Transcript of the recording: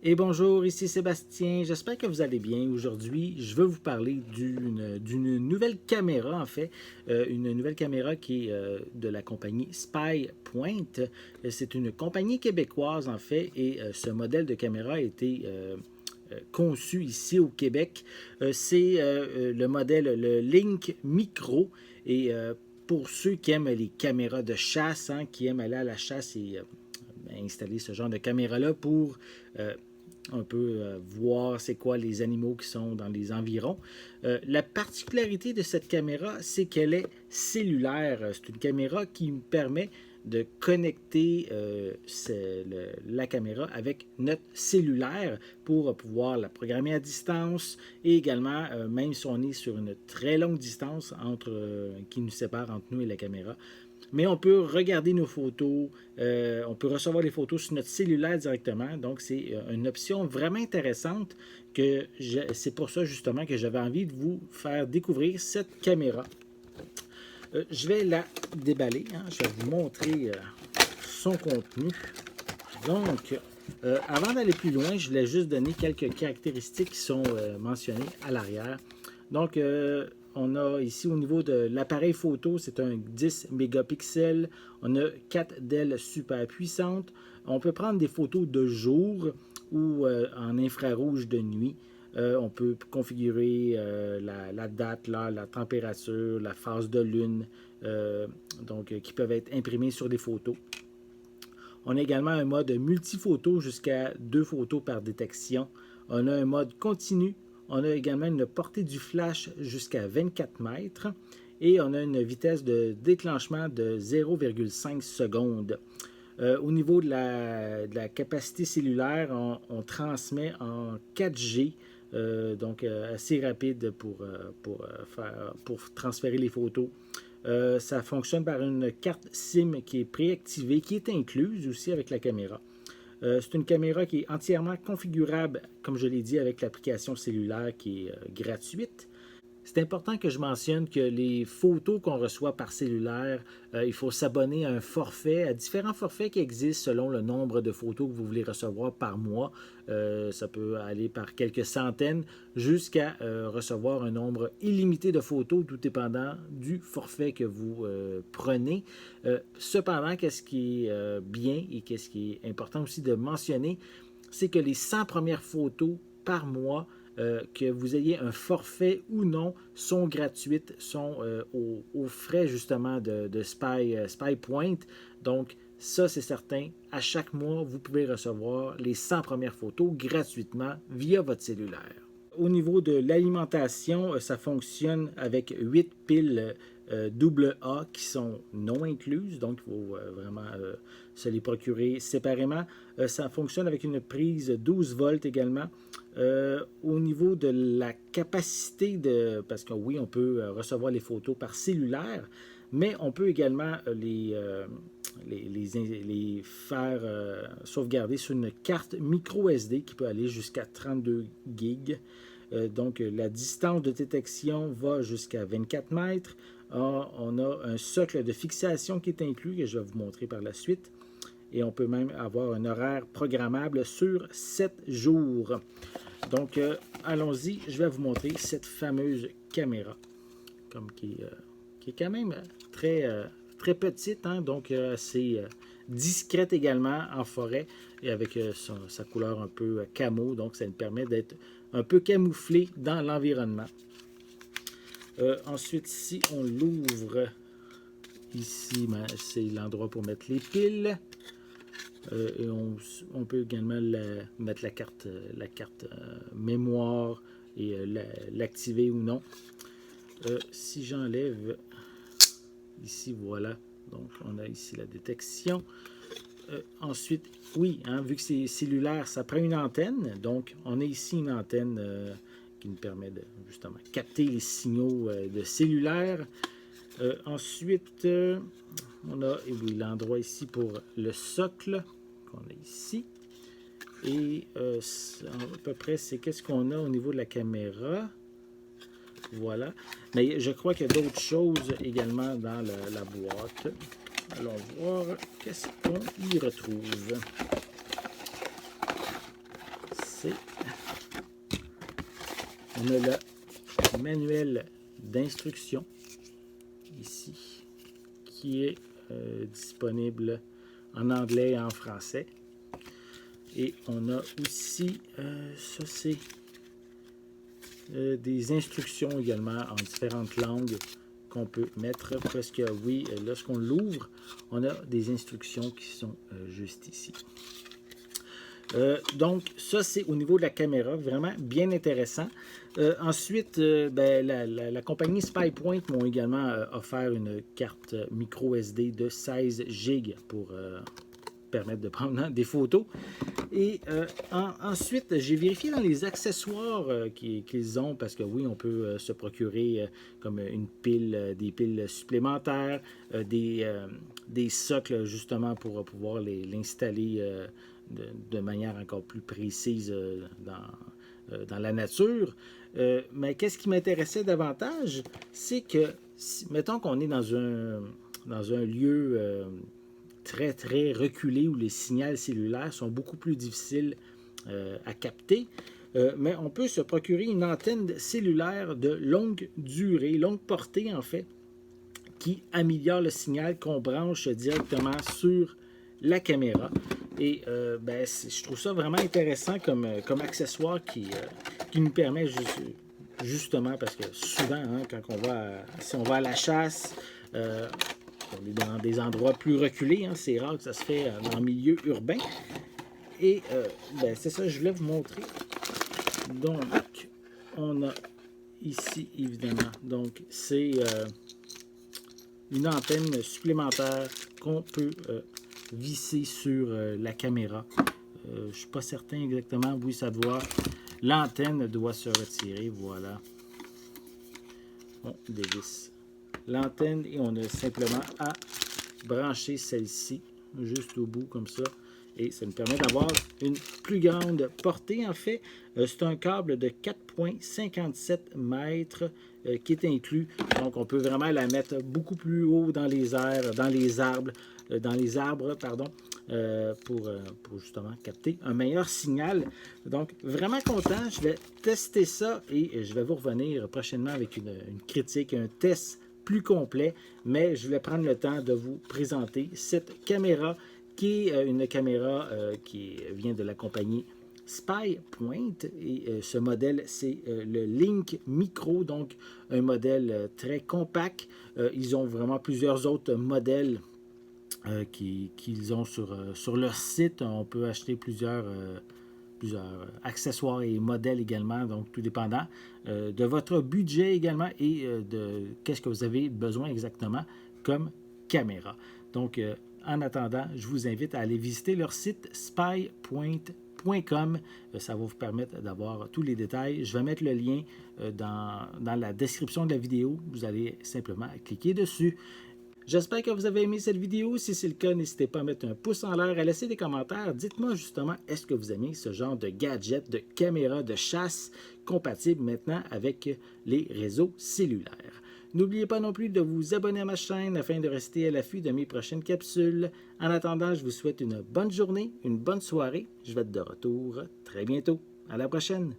Et bonjour, ici Sébastien, j'espère que vous allez bien. Aujourd'hui, je veux vous parler d'une nouvelle caméra, en fait, une nouvelle caméra qui est de la compagnie SpyPoint. C'est une compagnie québécoise, en fait, et ce modèle de caméra a été conçu ici au Québec. C'est le modèle, le Link Micro, et pour ceux qui aiment les caméras de chasse, hein, qui aiment aller à la chasse et installer ce genre de caméra-là pour on peut voir c'est quoi les animaux qui sont dans les environs. La particularité de cette caméra, c'est qu'elle est cellulaire. C'est une caméra qui nous permet de connecter la caméra avec notre cellulaire pour pouvoir la programmer à distance et également, même si on est sur une très longue distance qui nous sépare entre nous et la caméra, mais on peut regarder nos photos, on peut recevoir les photos sur notre cellulaire directement. Donc, c'est une option vraiment intéressante c'est pour ça justement que j'avais envie de vous faire découvrir cette caméra. Je vais la déballer, hein. Je vais vous montrer son contenu. Donc, avant d'aller plus loin, je voulais juste donner quelques caractéristiques qui sont mentionnées à l'arrière. Donc, on a ici au niveau de l'appareil photo, c'est un 10 mégapixels. On a 4 ailes super puissantes. On peut prendre des photos de jour ou en infrarouge de nuit. On peut configurer la date, la température, la phase de lune, qui peuvent être imprimées sur des photos. On a également un mode multiphoto jusqu'à 2 photos par détection. On a un mode continu. On a également une portée du flash jusqu'à 24 mètres et on a une vitesse de déclenchement de 0,5 secondes. Au niveau de la capacité cellulaire, on transmet en 4G, donc assez rapide pour transférer les photos. Ça fonctionne par une carte SIM qui est préactivée, qui est incluse aussi avec la caméra. C'est une caméra qui est entièrement configurable, comme je l'ai dit, avec l'application cellulaire qui est gratuite. C'est important que je mentionne que les photos qu'on reçoit par cellulaire, il faut s'abonner à un forfait, à différents forfaits qui existent selon le nombre de photos que vous voulez recevoir par mois. Ça peut aller par quelques centaines jusqu'à recevoir un nombre illimité de photos, tout dépendant du forfait que vous prenez. Cependant, qu'est-ce qui est bien et qu'est-ce qui est important aussi de mentionner, c'est que les 100 premières photos par mois, que vous ayez un forfait ou non, sont gratuites, sont aux frais justement de SpyPoint. Donc, ça, c'est certain. À chaque mois, vous pouvez recevoir les 100 premières photos gratuitement via votre cellulaire. Au niveau de l'alimentation, ça fonctionne avec 8 piles AA qui sont non incluses, donc il faut vraiment se les procurer séparément. Ça fonctionne avec une prise 12 volts également. Au niveau de la capacité parce que oui, on peut recevoir les photos par cellulaire, mais on peut également les faire sauvegarder sur une carte micro SD qui peut aller jusqu'à 32 gigs. Donc, la distance de détection va jusqu'à 24 mètres. On a un socle de fixation qui est inclus, que je vais vous montrer par la suite. Et on peut même avoir un horaire programmable sur 7 jours. Donc, allons-y, je vais vous montrer cette fameuse caméra, qui est quand même très petite, hein, donc assez discrète également en forêt et avec sa couleur un peu camo, donc ça nous permet d'être un peu camouflé dans l'environnement. Ensuite, si on l'ouvre, ici, c'est l'endroit pour mettre les piles. Et on peut également mettre la carte mémoire et l'activer ou non. Si j'enlève ici, voilà, donc on a ici la détection. Ensuite, oui, hein, vu que c'est cellulaire, ça prend une antenne. Donc, on a ici une antenne qui nous permet de justement capter les signaux de cellulaire. Ensuite, on a l'endroit ici pour le socle qu'on a ici. Et à peu près, c'est qu'est-ce qu'on a au niveau de la caméra. Voilà. Mais je crois qu'il y a d'autres choses également dans la boîte. Allons voir qu'est-ce qu'on y retrouve. commencer. On a le manuel d'instruction ici qui est disponible en anglais et en français. Et on a aussi, ça c'est des instructions également en différentes langues qu'on peut mettre parce que oui, lorsqu'on l'ouvre, on a des instructions qui sont juste ici. Donc, ça, c'est au niveau de la caméra, vraiment bien intéressant. Ensuite, la compagnie SpyPoint m'ont également offert une carte micro SD de 16 GB pour permettre de prendre des photos. Et ensuite, j'ai vérifié dans les accessoires qu'ils ont, parce que oui, on peut se procurer comme une pile, des piles supplémentaires, des socles justement pour pouvoir l'installer de manière encore plus précise dans la nature. Mais qu'est-ce qui m'intéressait davantage, c'est que, mettons qu'on est dans un lieu très, très reculé où les signaux cellulaires sont beaucoup plus difficiles à capter, mais on peut se procurer une antenne cellulaire de longue durée, longue portée en fait, qui améliore le signal qu'on branche directement sur la caméra. Et je trouve ça vraiment intéressant comme accessoire qui nous permet justement, parce que souvent, hein, si on va à la chasse, on est dans des endroits plus reculés, hein, c'est rare que ça se fait dans le milieu urbain. Et c'est ça, je voulais vous montrer. Donc, on a ici, évidemment, donc c'est une antenne supplémentaire qu'on peut visser sur la caméra. Je ne suis pas certain exactement, oui, ça doit. L'antenne doit se retirer, voilà. On dévisse l'antenne et on a simplement à brancher celle-ci juste au bout comme ça et ça nous permet d'avoir une plus grande portée. En fait, c'est un câble de 4,57 mètres qui est inclus, donc on peut vraiment la mettre beaucoup plus haut dans les airs, dans les arbres, pour justement capter un meilleur signal. Donc vraiment content, je vais tester ça et je vais vous revenir prochainement avec une critique, un test plus complet, mais je vais prendre le temps de vous présenter cette caméra qui est une caméra qui vient de la compagnie SpyPoint et ce modèle c'est le Link Micro, donc un modèle très compact. Ils ont vraiment plusieurs autres modèles qu'ils ont sur leur site. On peut acheter plusieurs accessoires et modèles également, donc tout dépendant de votre budget également et de qu'est-ce que vous avez besoin exactement comme caméra. Donc, en attendant, je vous invite à aller visiter leur site spypoint.com. Ça va vous permettre d'avoir tous les détails. Je vais mettre le lien dans la description de la vidéo. Vous allez simplement cliquer dessus. J'espère que vous avez aimé cette vidéo. Si c'est le cas, n'hésitez pas à mettre un pouce en l'air, à laisser des commentaires. Dites-moi justement, est-ce que vous aimez ce genre de gadget, de caméra de chasse compatible maintenant avec les réseaux cellulaires. N'oubliez pas non plus de vous abonner à ma chaîne afin de rester à l'affût de mes prochaines capsules. En attendant, je vous souhaite une bonne journée, une bonne soirée. Je vais être de retour très bientôt. À la prochaine!